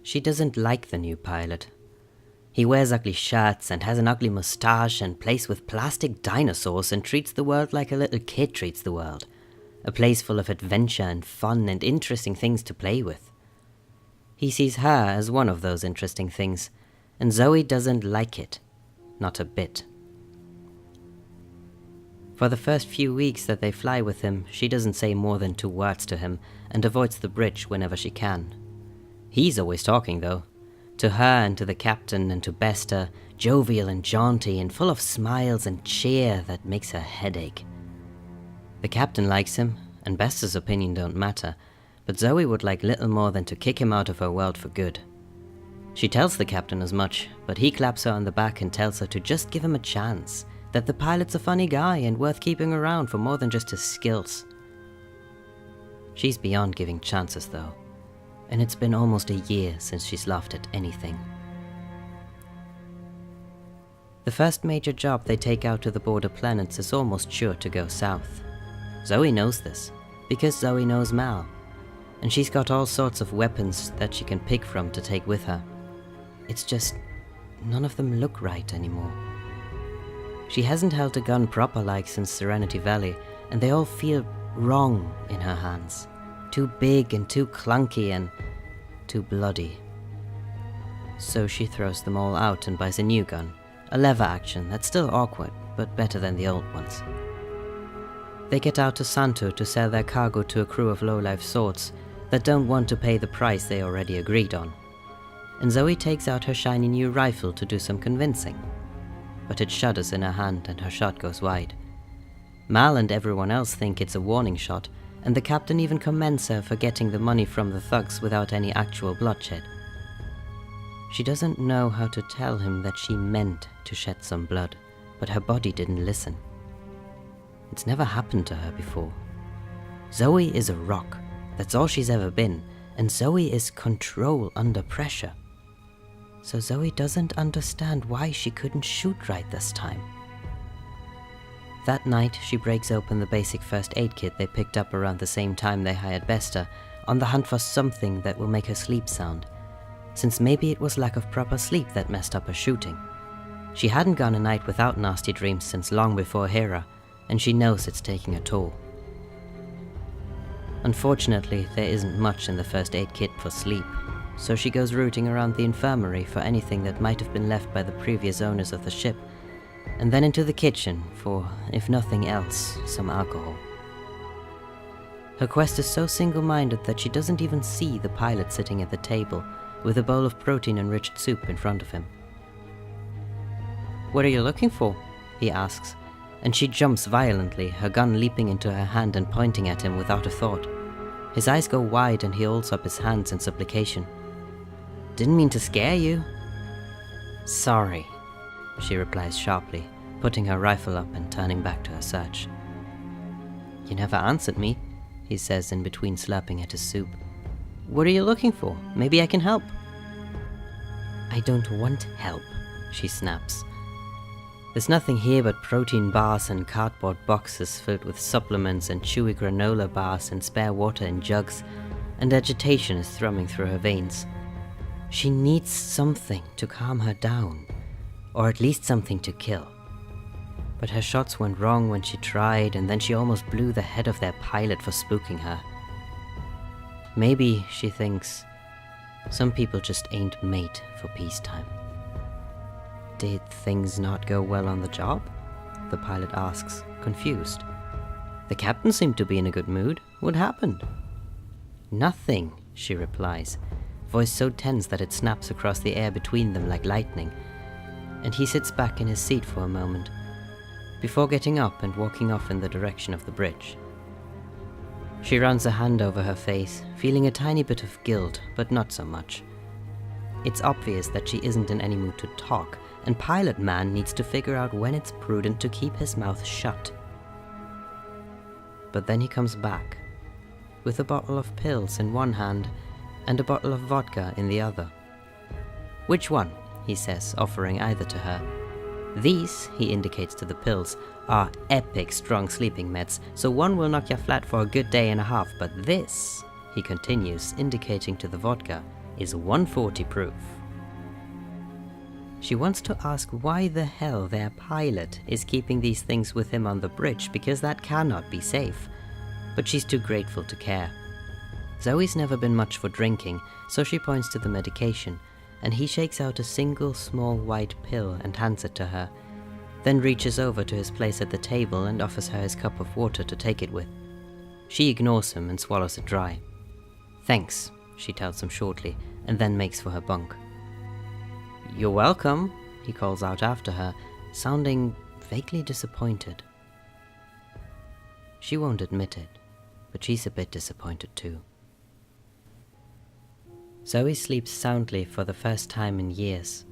She doesn't like the new pilot. He wears ugly shirts and has an ugly moustache and plays with plastic dinosaurs and treats the world like a little kid treats the world. A place full of adventure and fun and interesting things to play with. He sees her as one of those interesting things, and Zoe doesn't like it. Not a bit. For the first few weeks that they fly with him, she doesn't say more than 2 words to him and avoids the bridge whenever she can. He's always talking though. To her and to the captain and to Bester, jovial and jaunty and full of smiles and cheer that makes her headache. The captain likes him, and Bester's opinion don't matter, but Zoe would like little more than to kick him out of her world for good. She tells the captain as much, but he claps her on the back and tells her to just give him a chance, that the pilot's a funny guy and worth keeping around for more than just his skills. She's beyond giving chances though, and it's been almost a year since she's laughed at anything. The first major job they take out to the border planets is almost sure to go south. Zoe knows this, because Zoe knows Mal, and she's got all sorts of weapons that she can pick from to take with her. It's just, none of them look right anymore. She hasn't held a gun proper like since Serenity Valley, and they all feel wrong in her hands. Too big and too clunky and too bloody. So she throws them all out and buys a new gun, a lever action that's still awkward, but better than the old ones. They get out to Santo to sell their cargo to a crew of low-life sorts that don't want to pay the price they already agreed on. And Zoe takes out her shiny new rifle to do some convincing. But it shudders in her hand and her shot goes wide. Mal and everyone else think it's a warning shot, and the captain even commends her for getting the money from the thugs without any actual bloodshed. She doesn't know how to tell him that she meant to shed some blood, but her body didn't listen. It's never happened to her before. Zoe is a rock, that's all she's ever been, and Zoe is control under pressure. So Zoe doesn't understand why she couldn't shoot right this time. That night, she breaks open the basic first aid kit they picked up around the same time they hired Bester, on the hunt for something that will make her sleep sound, since maybe it was lack of proper sleep that messed up her shooting. She hadn't gone a night without nasty dreams since long before Hera, and she knows it's taking a toll. Unfortunately, there isn't much in the first aid kit for sleep, so she goes rooting around the infirmary for anything that might have been left by the previous owners of the ship, and then into the kitchen for, if nothing else, some alcohol. Her quest is so single-minded that she doesn't even see the pilot sitting at the table with a bowl of protein-enriched soup in front of him. "What are you looking for?" he asks, and she jumps violently, her gun leaping into her hand and pointing at him without a thought. His eyes go wide and he holds up his hands in supplication. "Didn't mean to scare you." "Sorry," she replies sharply, putting her rifle up and turning back to her search. "You never answered me," he says in between slurping at his soup. "What are you looking for? Maybe I can help." "I don't want help," she snaps. There's nothing here but protein bars and cardboard boxes filled with supplements and chewy granola bars and spare water in jugs, and agitation is thrumming through her veins. She needs something to calm her down, or at least something to kill. But her shots went wrong when she tried, and then she almost blew the head of their pilot for spooking her. Maybe, she thinks, some people just ain't made for peacetime. "Did things not go well on the job?" the pilot asks, confused. "The captain seemed to be in a good mood. What happened?" "Nothing," she replies, voice so tense that it snaps across the air between them like lightning, and he sits back in his seat for a moment, before getting up and walking off in the direction of the bridge. She runs a hand over her face, feeling a tiny bit of guilt, but not so much. It's obvious that she isn't in any mood to talk, and Pilot Man needs to figure out when it's prudent to keep his mouth shut. But then he comes back, with a bottle of pills in one hand and a bottle of vodka in the other. "Which one?" he says, offering either to her. "These," he indicates to the pills, "are epic strong sleeping meds, so one will knock you flat for a good day and a half, but this," he continues, indicating to the vodka, is 140 proof. She wants to ask why the hell their pilot is keeping these things with him on the bridge, because that cannot be safe, but she's too grateful to care. Zoe's never been much for drinking, so she points to the medication, and he shakes out a single small white pill and hands it to her, then reaches over to his place at the table and offers her his cup of water to take it with. She ignores him and swallows it dry. "Thanks," she tells him shortly, and then makes for her bunk. "You're welcome," he calls out after her, sounding vaguely disappointed. She won't admit it, but she's a bit disappointed too. Zoe sleeps soundly for the first time in years.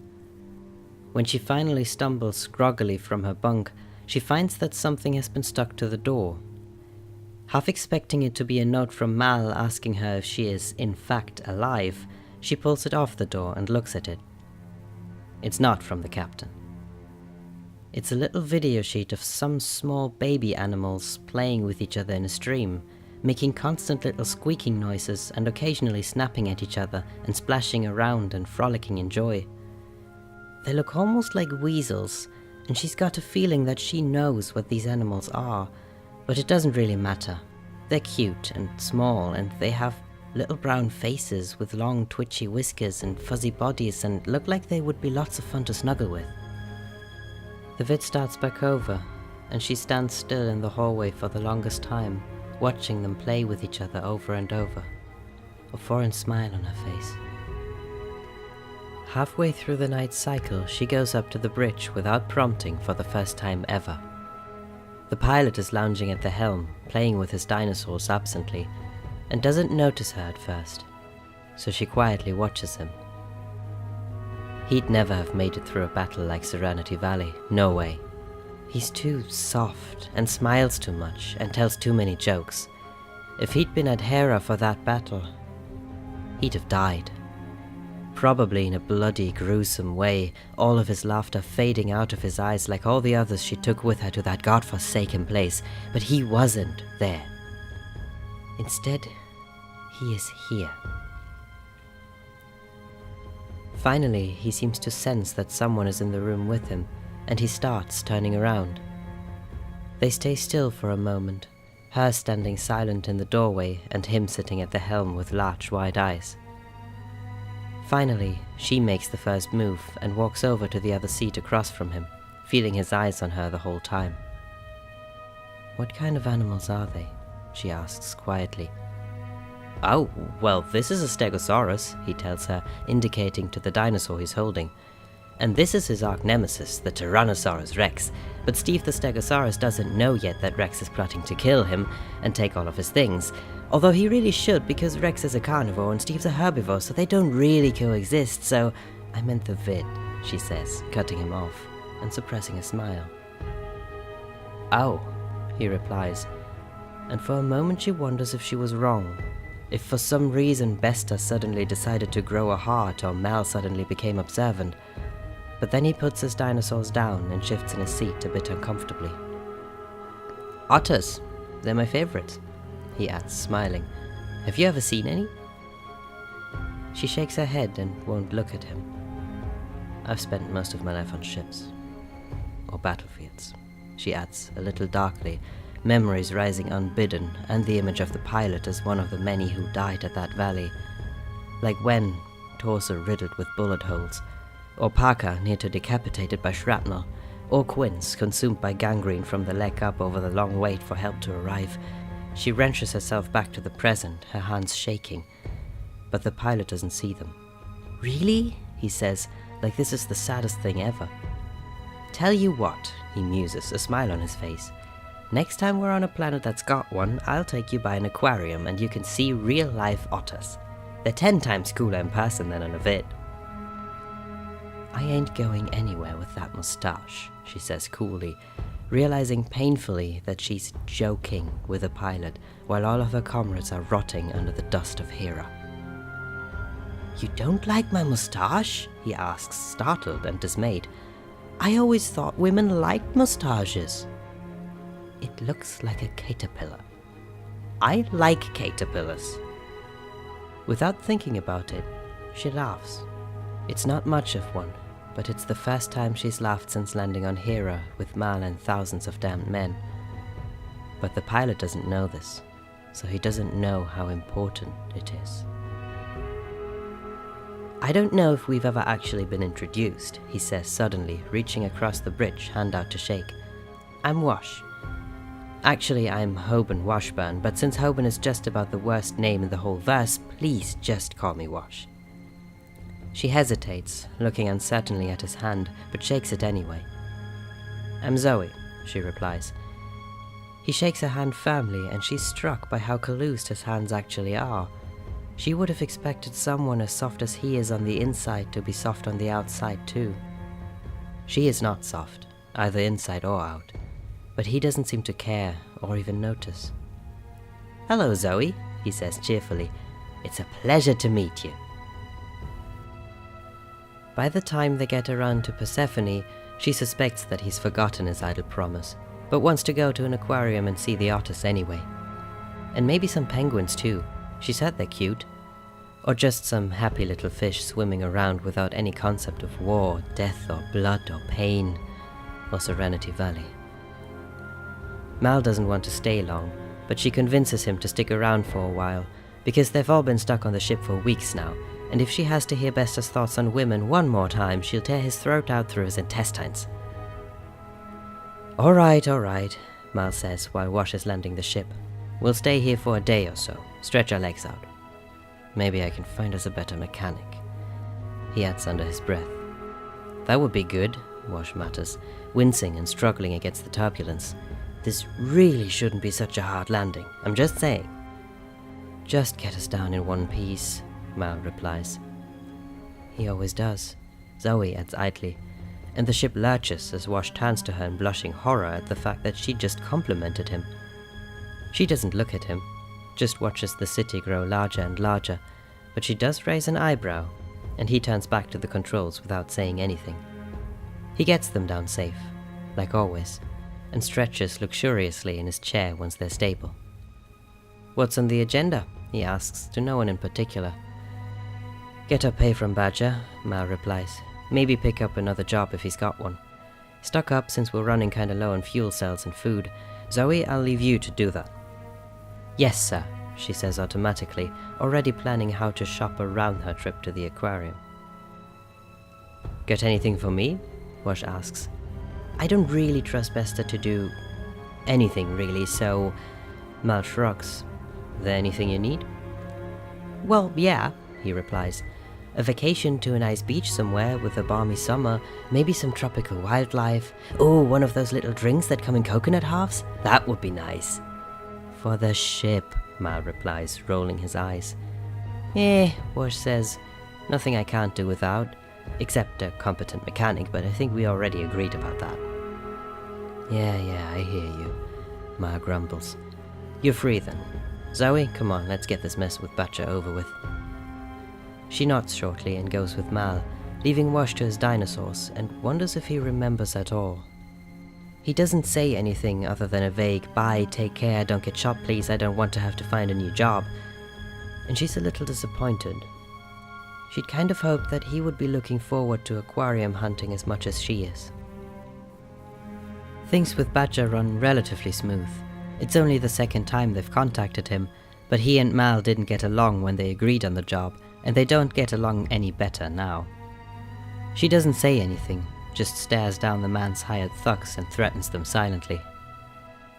When she finally stumbles groggily from her bunk, she finds that something has been stuck to the door. Half expecting it to be a note from Mal asking her if she is, in fact, alive, she pulls it off the door and looks at it. It's not from the captain. It's a little video sheet of some small baby animals playing with each other in a stream, making constant little squeaking noises and occasionally snapping at each other and splashing around and frolicking in joy. They look almost like weasels, and she's got a feeling that she knows what these animals are, but it doesn't really matter. They're cute and small, and they have little brown faces with long twitchy whiskers and fuzzy bodies and look like they would be lots of fun to snuggle with. The vid starts back over, and she stands still in the hallway for the longest time, watching them play with each other over and over, a foreign smile on her face. Halfway through the night's cycle, she goes up to the bridge without prompting for the first time ever. The pilot is lounging at the helm, playing with his dinosaurs absently, and doesn't notice her at first, so she quietly watches him. He'd never have made it through a battle like Serenity Valley, no way. He's too soft and smiles too much and tells too many jokes. If he'd been at Hera for that battle, he'd have died. Probably in a bloody, gruesome way, all of his laughter fading out of his eyes like all the others she took with her to that godforsaken place, but he wasn't there. Instead, he is here. Finally, he seems to sense that someone is in the room with him, and he starts turning around. They stay still for a moment, her standing silent in the doorway and him sitting at the helm with large, wide eyes. Finally, she makes the first move and walks over to the other seat across from him, feeling his eyes on her the whole time. "What kind of animals are they?" she asks quietly. "Oh, well, this is a stegosaurus," he tells her, indicating to the dinosaur he's holding. "And this is his arch-nemesis, the Tyrannosaurus Rex, but Steve the Stegosaurus doesn't know yet that Rex is plotting to kill him and take all of his things. Although he really should, because Rex is a carnivore and Steve's a herbivore, so they don't really coexist, so—" "I meant the vid," she says, cutting him off and suppressing a smile. "Oh," he replies, and for a moment she wonders if she was wrong. If for some reason Besta suddenly decided to grow a heart or Mel suddenly became observant. But then he puts his dinosaurs down and shifts in his seat a bit uncomfortably. "Otters, they're my favorites," he adds, smiling. "Have you ever seen any?" She shakes her head and won't look at him. "I've spent most of my life on ships. Or battlefields," she adds, a little darkly, memories rising unbidden, and the image of the pilot as one of the many who died at that valley. Like Wen, torso riddled with bullet holes, or Parker near to decapitated by shrapnel, or Quince consumed by gangrene from the leg up over the long wait for help to arrive. She wrenches herself back to the present, her hands shaking. But the pilot doesn't see them. "Really?" he says, like this is the saddest thing ever. "Tell you what," he muses, a smile on his face. "Next time we're on a planet that's got one, I'll take you by an aquarium and you can see real-life otters. They're 10 times cooler in person than on a vid." "I ain't going anywhere with that mustache," she says coolly, realizing painfully that she's joking with a pilot while all of her comrades are rotting under the dust of Hera. "You don't like my mustache?" he asks, startled and dismayed. "I always thought women liked mustaches." "It looks like a caterpillar." "I like caterpillars." Without thinking about it, she laughs. It's not much of one, but it's the first time she's laughed since landing on Hera with Mal and thousands of damned men. But the pilot doesn't know this, so he doesn't know how important it is. I don't know if we've ever actually been introduced, he says suddenly, reaching across the bridge, hand out to shake. I'm Wash. Actually, I'm Hoban Washburn, but since Hoban is just about the worst name in the whole verse, please just call me Wash. She hesitates, looking uncertainly at his hand, but shakes it anyway. I'm Zoe, she replies. He shakes her hand firmly, and she's struck by how calloused his hands actually are. She would have expected someone as soft as he is on the inside to be soft on the outside too. She is not soft, either inside or out, but he doesn't seem to care or even notice. Hello, Zoe, he says cheerfully. It's a pleasure to meet you. By the time they get around to Persephone, she suspects that he's forgotten his idle promise, but wants to go to an aquarium and see the otters anyway. And maybe some penguins too. She said they're cute. Or just some happy little fish swimming around without any concept of war, death or blood or pain or Serenity Valley. Mal doesn't want to stay long, but she convinces him to stick around for a while, because they've all been stuck on the ship for weeks now, and if she has to hear Bester's thoughts on women one more time, she'll tear his throat out through his intestines. All right, Mal says while Wash is landing the ship. We'll stay here for a day or so, stretch our legs out. Maybe I can find us a better mechanic, he adds under his breath. That would be good, Wash mutters, wincing and struggling against the turbulence. This really shouldn't be such a hard landing, I'm just saying. Just get us down in one piece, Mal replies. He always does, Zoe adds idly, and the ship lurches as Wash turns to her in blushing horror at the fact that she just complimented him. She doesn't look at him, just watches the city grow larger and larger, but she does raise an eyebrow, and he turns back to the controls without saying anything. He gets them down safe, like always, and stretches luxuriously in his chair once they're stable. What's on the agenda? He asks, to no one in particular. Get our pay from Badger, Mal replies. Maybe pick up another job if he's got one. Stock up since we're running kinda low on fuel cells and food. Zoe, I'll leave you to do that. Yes, sir, she says automatically, already planning how to shop around her trip to the aquarium. Got anything for me? Wash asks. I don't really trust Bester to do anything really, so Mal shrugs. There anything you need? Well, yeah, he replies. A vacation to a nice beach somewhere with a balmy summer, maybe some tropical wildlife. Oh, one of those little drinks that come in coconut halves? That would be nice. For the ship, Mal replies, rolling his eyes. Wash says, nothing I can't do without, except a competent mechanic, but I think we already agreed about that. Yeah, I hear you, Mal grumbles. You're free then. Zoe, come on, let's get this mess with Batcher over with. She nods shortly and goes with Mal, leaving Wash to his dinosaurs, and wonders if he remembers at all. He doesn't say anything other than a vague, bye, take care, don't get shot please, I don't want to have to find a new job. And she's a little disappointed. She'd kind of hoped that he would be looking forward to aquarium hunting as much as she is. Things with Badger run relatively smooth. It's only the second time they've contacted him, but he and Mal didn't get along when they agreed on the job, and they don't get along any better now. She doesn't say anything, just stares down the man's hired thugs and threatens them silently.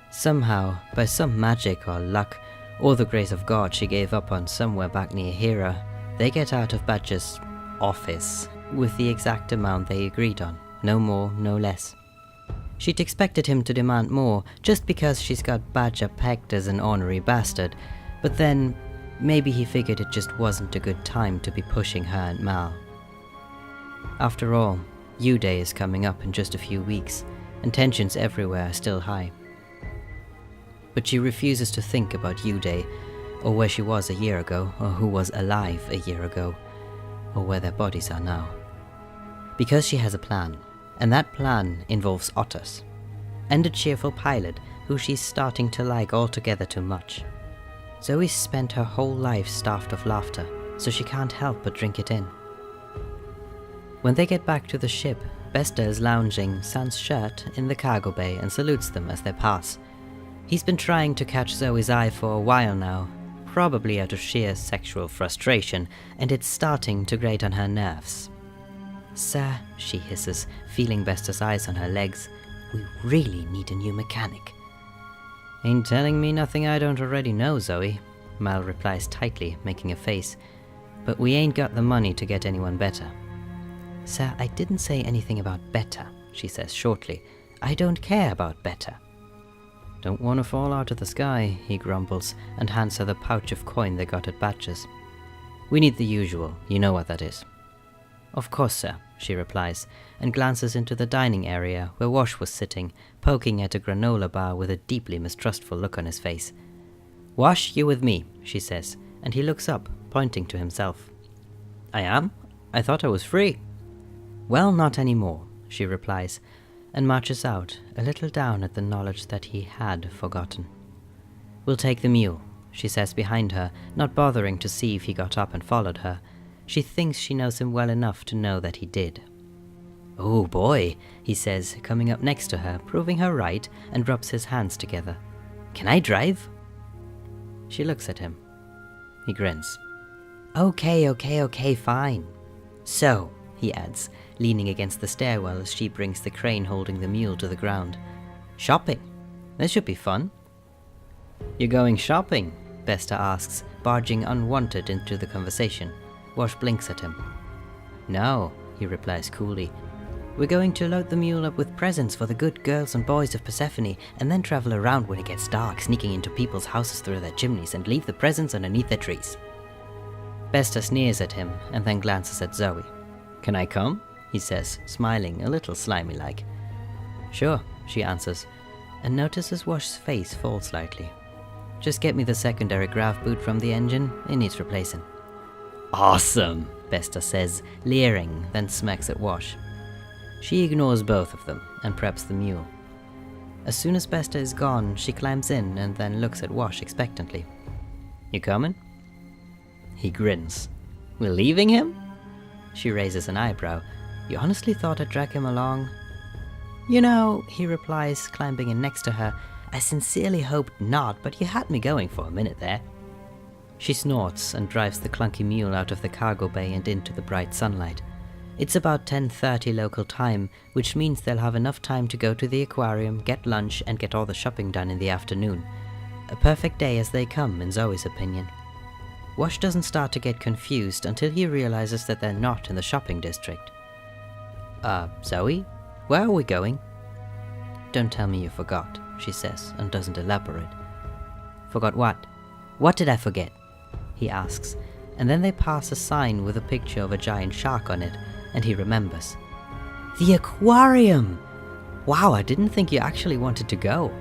Somehow, by some magic or luck, or the grace of God she gave up on somewhere back near Hera, they get out of Badger's office with the exact amount they agreed on, no more, no less. She'd expected him to demand more, just because she's got Badger pegged as an ornery bastard, but then maybe he figured it just wasn't a good time to be pushing her and Mal. After all, U-Day is coming up in just a few weeks, and tensions everywhere are still high. But she refuses to think about U-Day, or where she was a year ago, or who was alive a year ago, or where their bodies are now. Because she has a plan, and that plan involves otters, and a cheerful pilot who she's starting to like altogether too much. Zoe's spent her whole life starved of laughter, so she can't help but drink it in. When they get back to the ship, Besta is lounging sans shirt in the cargo bay and salutes them as they pass. He's been trying to catch Zoe's eye for a while now, probably out of sheer sexual frustration, and it's starting to grate on her nerves. "Sir," she hisses, feeling Besta's eyes on her legs, "we really need a new mechanic." "Ain't telling me nothing I don't already know, Zoe," Mal replies tightly, making a face. "But we ain't got the money to get anyone better." "Sir, I didn't say anything about better," she says shortly. "I don't care about better." "Don't want to fall out of the sky," he grumbles, and hands her the pouch of coin they got at Batch's. "We need the usual, you know what that is." "Of course, sir," she replies, and glances into the dining area where Wash was sitting, poking at a granola bar with a deeply mistrustful look on his face. "Wash, you with me," she says, and he looks up, pointing to himself. "I am? I thought I was free." "Well, not anymore," she replies, and marches out, a little down at the knowledge that he had forgotten. "We'll take the mule," she says behind her, not bothering to see if he got up and followed her. She thinks she knows him well enough to know that he did. "Oh boy," he says, coming up next to her, proving her right, and rubs his hands together. "Can I drive?" She looks at him. He grins. Okay, fine. So," he adds, leaning against the stairwell as she brings the crane holding the mule to the ground. "Shopping. This should be fun." "You're going shopping?" Besta asks, barging unwanted into the conversation. Wash blinks at him. "No," he replies coolly. "We're going to load the mule up with presents for the good girls and boys of Persephone, and then travel around when it gets dark, sneaking into people's houses through their chimneys and leave the presents underneath their trees." Besta sneers at him and then glances at Zoe. "Can I come?" he says, smiling a little slimy-like. "Sure," she answers, and notices Wash's face fall slightly. "Just get me the secondary grav boot from the engine, it needs replacing." "Awesome," Besta says, leering, then smacks at Wash. She ignores both of them and preps the mule. As soon as Besta is gone, she climbs in and then looks at Wash expectantly. "You coming?" He grins. "We're leaving him?" She raises an eyebrow. "You honestly thought I'd drag him along?" "You know," he replies, climbing in next to her, "I sincerely hoped not, but you had me going for a minute there." She snorts and drives the clunky mule out of the cargo bay and into the bright sunlight. It's about 10:30 local time, which means they'll have enough time to go to the aquarium, get lunch, and get all the shopping done in the afternoon. A perfect day as they come, in Zoe's opinion. Wash doesn't start to get confused until he realizes that they're not in the shopping district. Zoe? Where are we going?" "Don't tell me you forgot," she says, and doesn't elaborate. "Forgot what? What did I forget?" he asks, and then they pass a sign with a picture of a giant shark on it, and he remembers. "The aquarium! Wow, I didn't think you actually wanted to go."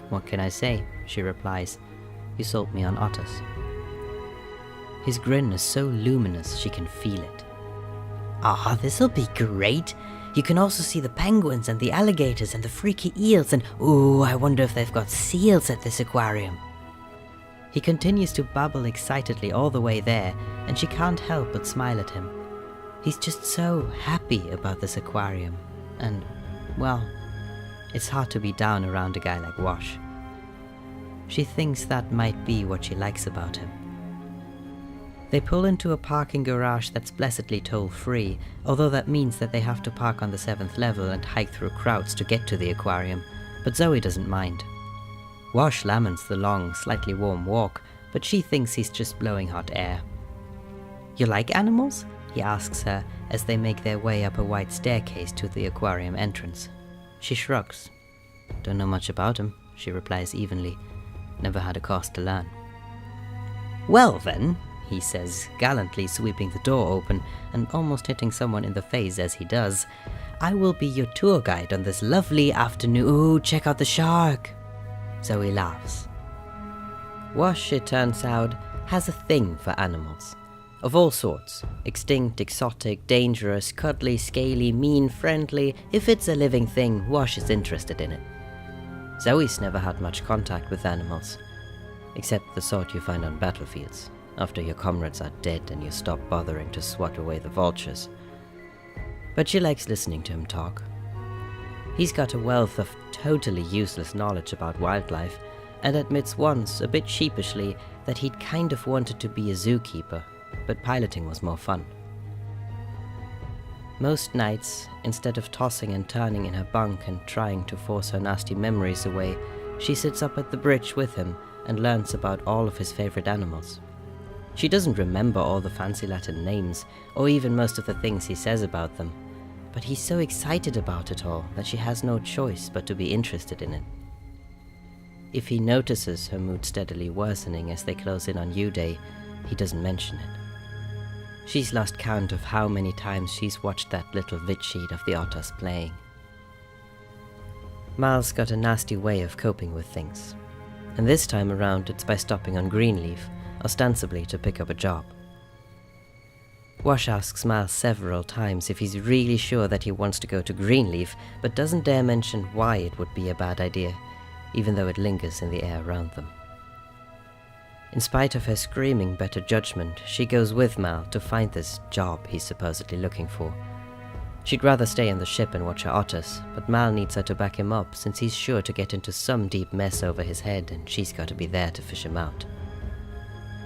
"What can I say?" she replies. "You sold me on otters." His grin is so luminous she can feel it. "Ah, this'll be great! You can also see the penguins and the alligators and the freaky eels and ooh, I wonder if they've got seals at this aquarium." He continues to babble excitedly all the way there, and she can't help but smile at him. He's just so happy about this aquarium, and, well, it's hard to be down around a guy like Wash. She thinks that might be what she likes about him. They pull into a parking garage that's blessedly toll-free, although that means that they have to park on the 7th level and hike through crowds to get to the aquarium, but Zoe doesn't mind. Wash laments the long, slightly warm walk, but she thinks he's just blowing hot air. "You like animals?" he asks her as they make their way up a wide staircase to the aquarium entrance. She shrugs. "Don't know much about him," she replies evenly. "Never had a cause to learn." "Well then," he says, gallantly sweeping the door open and almost hitting someone in the face as he does, "I will be your tour guide on this lovely afternoon. Ooh, check out the shark!" Zoe laughs. Wash, it turns out, has a thing for animals. Of all sorts. Extinct, exotic, dangerous, cuddly, scaly, mean, friendly. If it's a living thing, Wash is interested in it. Zoe's never had much contact with animals. Except the sort you find on battlefields. after your comrades are dead and you stop bothering to swat away the vultures. But she likes listening to him talk. He's got a wealth of totally useless knowledge about wildlife, and admits once, a bit sheepishly, that he'd kind of wanted to be a zookeeper, but piloting was more fun. Most nights, instead of tossing and turning in her bunk and trying to force her nasty memories away, she sits up at the bridge with him and learns about all of his favorite animals. She doesn't remember all the fancy Latin names, or even most of the things he says about them, but he's so excited about it all that she has no choice but to be interested in it. If he notices her mood steadily worsening as they close in on U-Day, he doesn't mention it. She's lost count of how many times she's watched that little vid sheet of the otters playing. Mal's got a nasty way of coping with things, and this time around it's by stopping on Greenleaf, ostensibly to pick up a job. Wash asks Mal several times if he's really sure that he wants to go to Greenleaf, but doesn't dare mention why it would be a bad idea, even though it lingers in the air around them. In spite of her screaming better judgment, she goes with Mal to find this job he's supposedly looking for. She'd rather stay on the ship and watch her otters, but Mal needs her to back him up since he's sure to get into some deep mess over his head and she's got to be there to fish him out.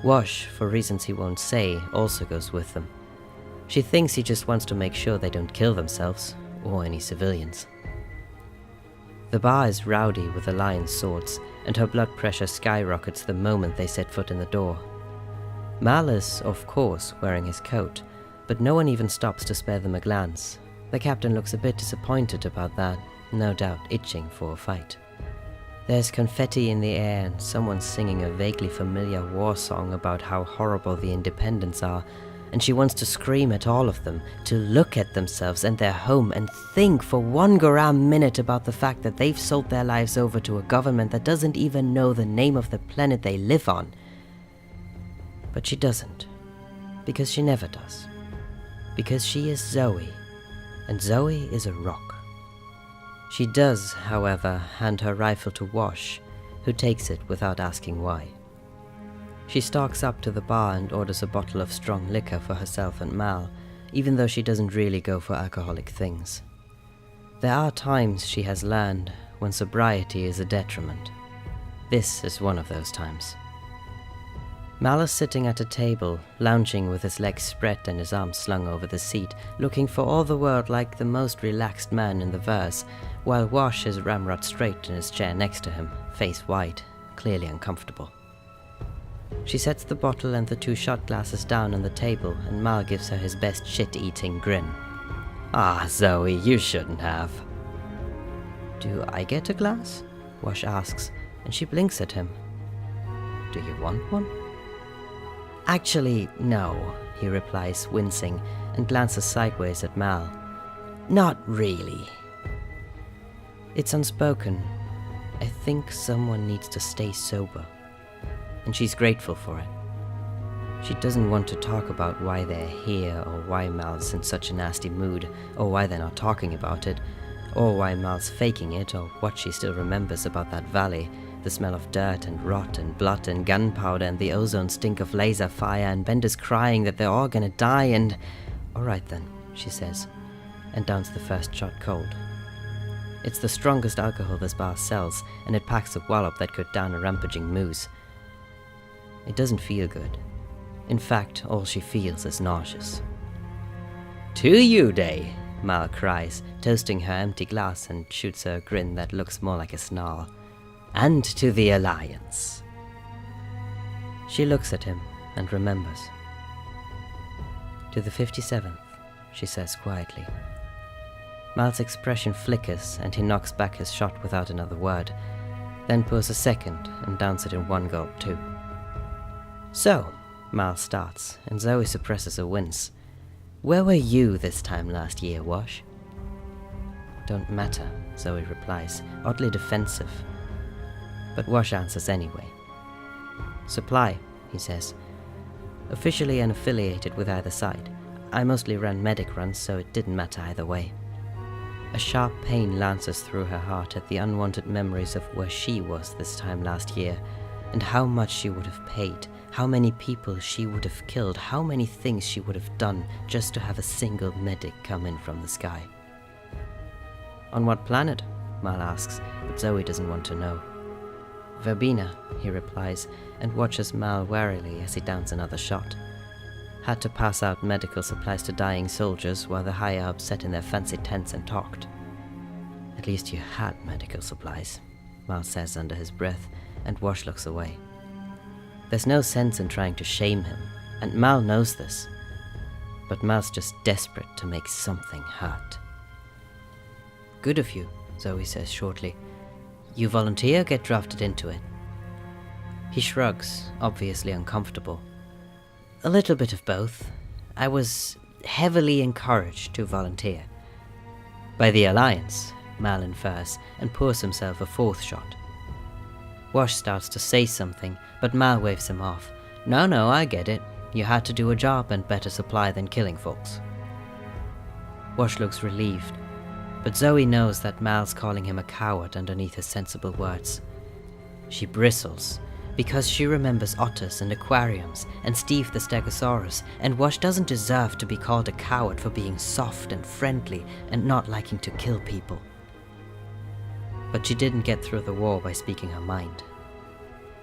Wash, for reasons he won't say, also goes with them. She thinks he just wants to make sure they don't kill themselves, or any civilians. The bar is rowdy with the lion's swords, and her blood pressure skyrockets the moment they set foot in the door. Mal is, of course, wearing his coat, but no one even stops to spare them a glance. The captain looks a bit disappointed about that, no doubt itching for a fight. There's confetti in the air and someone singing a vaguely familiar war song about how horrible the independents are, and she wants to scream at all of them to look at themselves and their home and think for 1 gram minute about the fact that they've sold their lives over to a government that doesn't even know the name of the planet they live on. But she doesn't, because she never does. Because she is Zoe, and Zoe is a rock. She does, however, hand her rifle to Wash, who takes it without asking why. She stalks up to the bar and orders a bottle of strong liquor for herself and Mal, even though she doesn't really go for alcoholic things. There are times, she has learned, when sobriety is a detriment. This is one of those times. Mal is sitting at a table, lounging with his legs spread and his arms slung over the seat, looking for all the world like the most relaxed man in the verse, while Wash is ramrod straight in his chair next to him, face white, clearly uncomfortable. She sets the bottle and the 2 shot glasses down on the table, and Mal gives her his best shit-eating grin. "Ah, Zoe, you shouldn't have." "Do I get a glass?" Wash asks, and she blinks at him. "Do you want one?" "Actually, no," he replies, wincing, and glances sideways at Mal. "Not really." It's unspoken. I think someone needs to stay sober. And she's grateful for it. She doesn't want to talk about why they're here, or why Mal's in such a nasty mood, or why they're not talking about it, or why Mal's faking it, or what she still remembers about that valley, the smell of dirt and rot and blood and gunpowder and the ozone stink of laser fire and Bender's crying that they're all gonna die and... "Alright then," she says, and downs the first shot cold. It's the strongest alcohol this bar sells, and it packs a wallop that could down a rampaging moose. It doesn't feel good. In fact, all she feels is nauseous. "To you, Day!" Mal cries, toasting her empty glass, and shoots her a grin that looks more like a snarl. "And to the Alliance." She looks at him and remembers. "To the 57th, she says quietly. Mal's expression flickers and he knocks back his shot without another word, then pours a second and downs it in one gulp too. "So," Mal starts, and Zoe suppresses a wince. "Where were you this time last year, Wash?" "Don't matter," Zoe replies, oddly defensive. But Wash answers anyway. "Supply," he says. "Officially unaffiliated with either side. I mostly ran medic runs, so it didn't matter either way." A sharp pain lances through her heart at the unwanted memories of where she was this time last year, and how much she would have paid, how many people she would have killed, how many things she would have done just to have a single medic come in from the sky. On what planet? Mal asks, but Zoe doesn't want to know. Verbena, he replies, and watches Mal warily as he downs another shot. Had to pass out medical supplies to dying soldiers while the higher-ups sat in their fancy tents and talked. At least you had medical supplies, Mal says under his breath, and Wash looks away. There's no sense in trying to shame him, and Mal knows this. But Mal's just desperate to make something hurt. Good of you, Zoe says shortly. You volunteer or get drafted into it? He shrugs, obviously uncomfortable. A little bit of both. I was heavily encouraged to volunteer. By the Alliance, Mal infers, and pours himself a fourth shot. Wash starts to say something, but Mal waves him off. No, I get it. You had to do a job and better supply than killing folks. Wash looks relieved, but Zoe knows that Mal's calling him a coward underneath his sensible words. She bristles, because she remembers otters and aquariums and Steve the Stegosaurus, and Wash doesn't deserve to be called a coward for being soft and friendly and not liking to kill people. But she didn't get through the war by speaking her mind.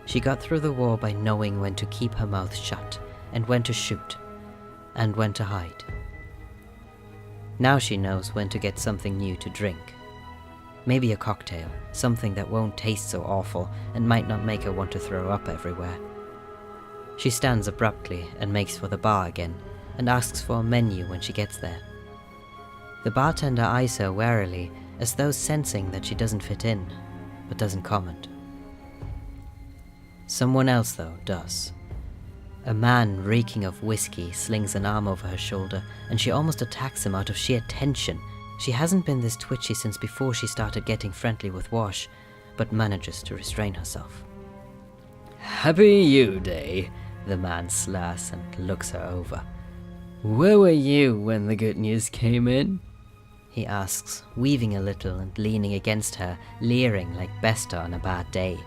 She got through the war by knowing when to keep her mouth shut, and when to shoot, and when to hide. Now she knows when to get something new to drink. Maybe a cocktail, something that won't taste so awful and might not make her want to throw up everywhere. She stands abruptly and makes for the bar again, and asks for a menu when she gets there. The bartender eyes her warily, as though sensing that she doesn't fit in, but doesn't comment. Someone else, though, does. A man reeking of whiskey slings an arm over her shoulder, and she almost attacks him out of sheer tension. She hasn't been this twitchy since before she started getting friendly with Wash, but manages to restrain herself. Happy You Day, the man slurs and looks her over. Where were you when the good news came in? He asks, weaving a little and leaning against her, leering like Bester on a bad day.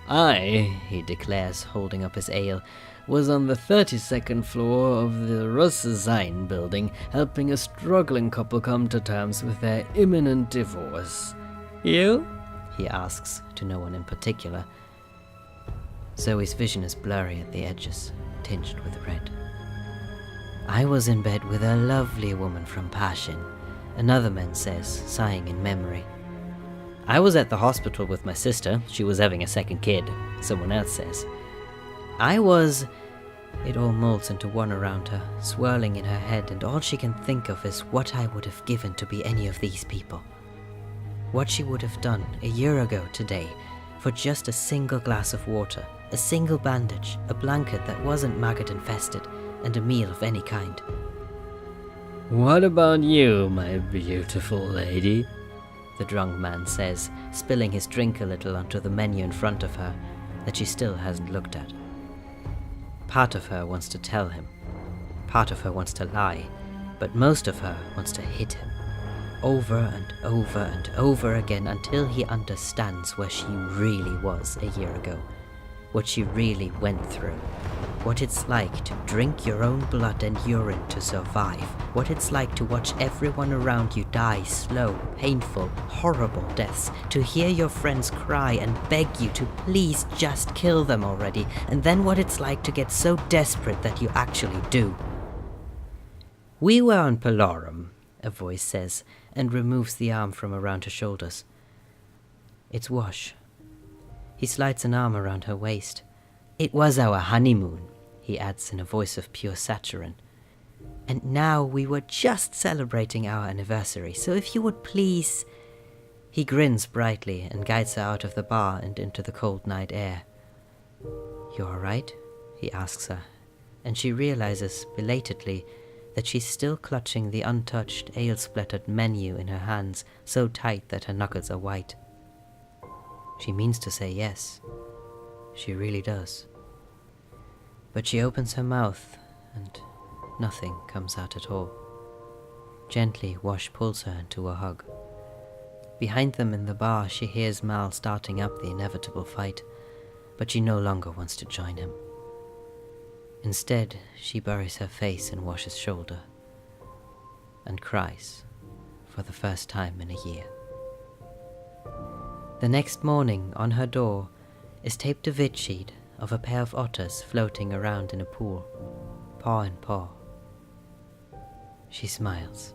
I, he declares, holding up his ale, was on the 32nd floor of the Russ-Zine building, helping a struggling couple come to terms with their imminent divorce. You? He asks, to no one in particular. Zoe's vision is blurry at the edges, tinged with red. I was in bed with a lovely woman from Passion, another man says, sighing in memory. I was at the hospital with my sister. She was having a second kid, someone else says. I was... It all molds into one around her, swirling in her head, and all she can think of is what I would have given to be any of these people. What she would have done a year ago today for just a single glass of water, a single bandage, a blanket that wasn't maggot-infested, and a meal of any kind. What about you, my beautiful lady? The drunk man says, spilling his drink a little onto the menu in front of her that she still hasn't looked at. Part of her wants to tell him. Part of her wants to lie, but most of her wants to hit him. Over and over and over again until he understands where she really was a year ago. What she really went through. What it's like to drink your own blood and urine to survive. What it's like to watch everyone around you die slow, painful, horrible deaths. To hear your friends cry and beg you to please just kill them already. And then what it's like to get so desperate that you actually do. We were on Palorum, a voice says, and removes the arm from around her shoulders. It's Wash. He slides an arm around her waist. It was our honeymoon, he adds in a voice of pure saturn. And now we were just celebrating our anniversary, so if you would please... He grins brightly and guides her out of the bar and into the cold night air. You all right? He asks her, and she realizes, belatedly, that she's still clutching the untouched, ale-splattered menu in her hands so tight that her knuckles are white. She means to say yes. She really does. But she opens her mouth, and nothing comes out at all. Gently, Wash pulls her into a hug. Behind them in the bar, she hears Mal starting up the inevitable fight. but she no longer wants to join him. Instead, she buries her face in Wash's shoulder and cries for the first time in a year. The next morning, on her door, is taped a vid sheet of a pair of otters floating around in a pool, paw in paw. She smiles.